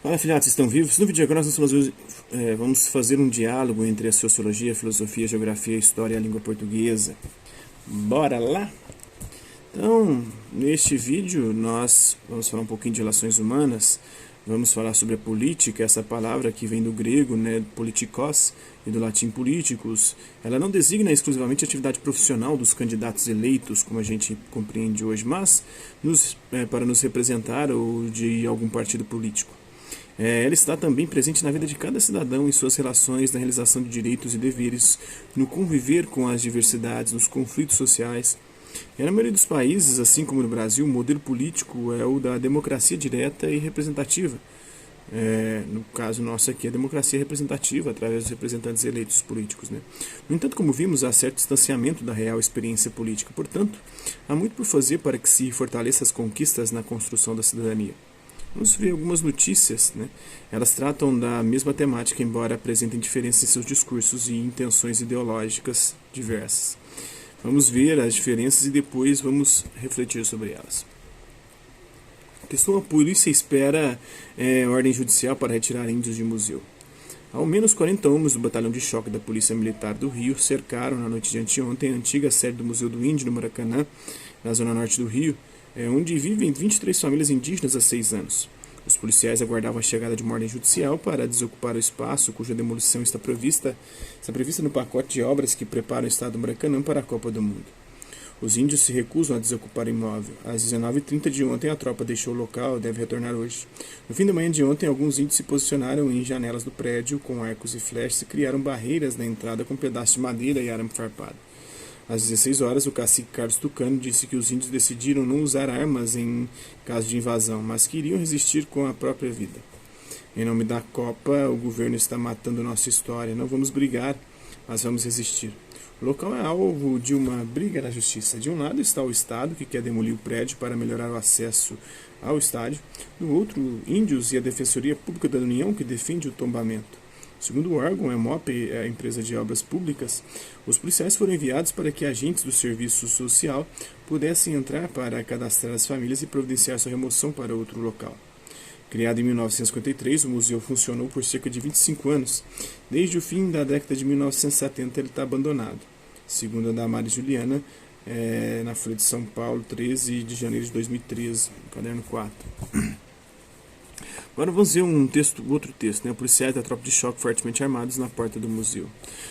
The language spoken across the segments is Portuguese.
Fala, filhotes, estão vivos? No vídeo de agora nós vamos fazer um diálogo entre a sociologia, a filosofia, a geografia, a história e a língua portuguesa. Bora lá? Então, neste vídeo nós vamos falar um pouquinho de relações humanas, vamos falar sobre a política, essa palavra que vem do grego, né, politikos, e do latim politicus. Ela não designa exclusivamente a atividade profissional dos candidatos eleitos, como a gente compreende hoje, mas para nos representar ou de algum partido político. Ela está também presente na vida de cada cidadão em suas relações, na realização de direitos e deveres, no conviver com as diversidades, nos conflitos sociais. Na maioria dos países, assim como no Brasil, o modelo político é o da democracia direta e representativa. No caso nosso aqui, a democracia representativa, através dos representantes eleitos políticos. Né? No entanto, como vimos, há certo distanciamento da real experiência política. Portanto, há muito por fazer para que se fortaleça as conquistas na construção da cidadania. Vamos ver algumas notícias, né? Elas tratam da mesma temática, embora apresentem diferenças em seus discursos e intenções ideológicas diversas. Vamos ver as diferenças e depois vamos refletir sobre elas. A questão: a polícia espera ordem judicial para retirar índios de museu. Ao menos 40 homens do batalhão de choque da Polícia Militar do Rio cercaram na noite de anteontem a antiga sede do Museu do Índio, no Maracanã, na zona norte do Rio, onde vivem 23 famílias indígenas há 6 anos. Os policiais aguardavam a chegada de uma ordem judicial para desocupar o espaço, cuja demolição está prevista no pacote de obras que prepara o estado do Maracanã para a Copa do Mundo. Os índios se recusam a desocupar o imóvel. Às 19h30 de ontem, a tropa deixou o local e deve retornar hoje. No fim da manhã de ontem, alguns índios se posicionaram em janelas do prédio com arcos e flechas e criaram barreiras na entrada com pedaços de madeira e arame farpado. Às 16 horas, o cacique Carlos Tucano disse que os índios decidiram não usar armas em caso de invasão, mas que iriam resistir com a própria vida. Em nome da Copa, o governo está matando nossa história. Não vamos brigar, mas vamos resistir. O local é alvo de uma briga na justiça. De um lado está o Estado, que quer demolir o prédio para melhorar o acesso ao estádio. Do outro, índios e a Defensoria Pública da União, que defende o tombamento. Segundo o órgão, a EMOP, a empresa de obras públicas, os policiais foram enviados para que agentes do serviço social pudessem entrar para cadastrar as famílias e providenciar sua remoção para outro local. Criado em 1953, o museu funcionou por cerca de 25 anos. Desde o fim da década de 1970, ele está abandonado. Segundo a Damares Juliana, na Folha de São Paulo, 13 de janeiro de 2013, caderno 4. Agora vamos ver outro texto, né? Policiais da tropa de choque fortemente armados na porta do museu.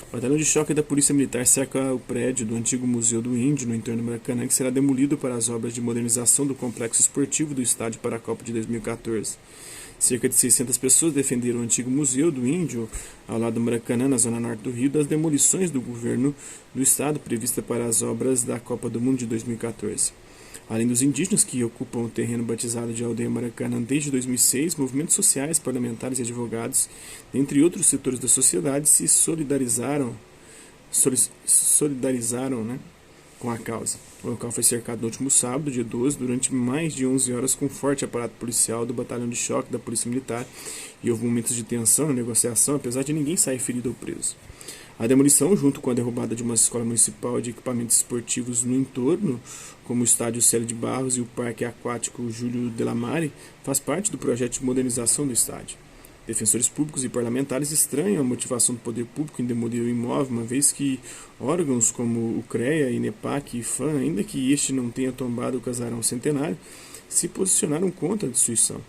O batalhão de choque da Polícia Militar cerca o prédio do antigo Museu do Índio, no entorno do Maracanã, que será demolido para as obras de modernização do complexo esportivo do estádio para a Copa de 2014. Cerca de 600 pessoas defenderam o antigo Museu do Índio, ao lado do Maracanã, na zona norte do Rio, das demolições do governo do estado prevista para as obras da Copa do Mundo de 2014. Além dos indígenas que ocupam o terreno batizado de Aldeia Maracanã desde 2006, movimentos sociais, parlamentares e advogados, dentre outros setores da sociedade, se solidarizaram né, com a causa. O local foi cercado no último sábado, dia 12, durante mais de 11 horas com forte aparato policial do batalhão de choque da Polícia Militar, e houve momentos de tensão e negociação, apesar de ninguém sair ferido ou preso. A demolição, junto com a derrubada de uma escola municipal de equipamentos esportivos no entorno, como o estádio Célio de Barros e o parque aquático Júlio Delamare, faz parte do projeto de modernização do estádio. Defensores públicos e parlamentares estranham a motivação do poder público em demolir o imóvel, uma vez que órgãos como o CREA, INEPAC e IFAM, ainda que este não tenha tombado o casarão centenário, se posicionaram contra a destruição.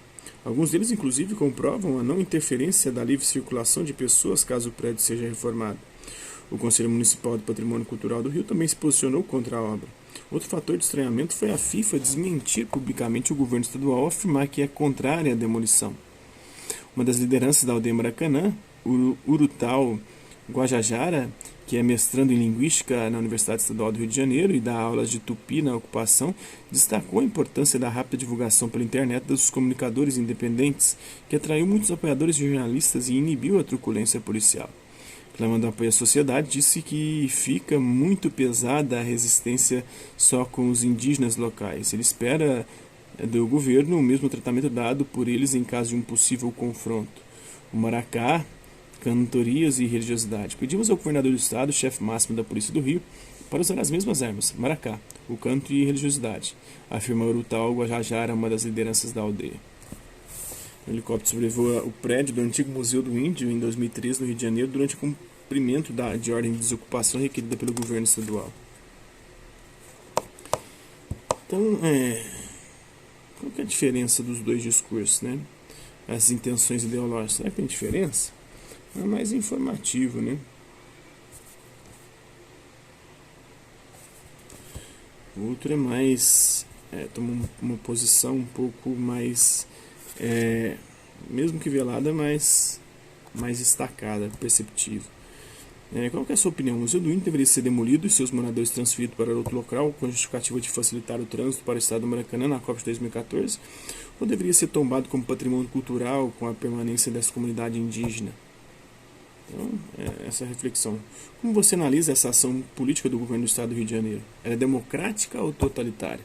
Alguns deles, inclusive, comprovam a não interferência da livre circulação de pessoas caso o prédio seja reformado. O Conselho Municipal do Patrimônio Cultural do Rio também se posicionou contra a obra. Outro fator de estranhamento foi a FIFA desmentir publicamente o governo estadual ao afirmar que é contrária à demolição. Uma das lideranças da Aldeia Maracanã, Urutau Guajajara, que é mestrando em Linguística na Universidade Estadual do Rio de Janeiro e dá aulas de tupi na ocupação, destacou a importância da rápida divulgação pela internet dos comunicadores independentes, que atraiu muitos apoiadores e jornalistas e inibiu a truculência policial. Clamando apoio à sociedade, disse que fica muito pesada a resistência só com os indígenas locais. Ele espera do governo o mesmo tratamento dado por eles em caso de um possível confronto. O Maracá, cantorias e religiosidade. Pedimos ao governador do estado, chefe máximo da Polícia do Rio, para usar as mesmas armas, Maracá, o canto e religiosidade, afirma Urutau Guajajara, uma das lideranças da aldeia. O helicóptero sobrevoa o prédio do antigo Museu do Índio em 2013, no Rio de Janeiro, durante o cumprimento de ordem de desocupação requerida pelo governo estadual. Então, qual que é a diferença dos dois discursos, né? As intenções ideológicas, será que tem diferença? É mais informativo, né? O outro é mais, toma uma posição um pouco mais, mesmo que velada, mais destacada, perceptível. Qual que é a sua opinião? O Museu do Índio deveria ser demolido e seus moradores transferidos para outro local com a justificativa de facilitar o trânsito para o estado do Maracanã na Copa de 2014? Ou deveria ser tombado como patrimônio cultural com a permanência dessa comunidade indígena? Então, essa reflexão. Como você analisa essa ação política do governo do estado do Rio de Janeiro? Ela é democrática ou totalitária?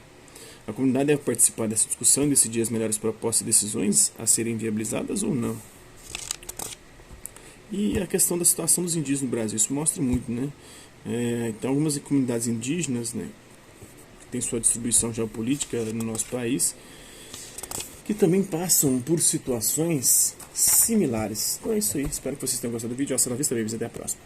A comunidade deve participar dessa discussão e decidir as melhores propostas e decisões a serem viabilizadas ou não? E a questão da situação dos indígenas no Brasil, isso mostra muito, né? Então, algumas comunidades indígenas, né, que têm sua distribuição geopolítica no nosso país, que também passam por situações similares. Então é isso aí, espero que vocês tenham gostado do vídeo. Hasta la vista, babies, até a próxima.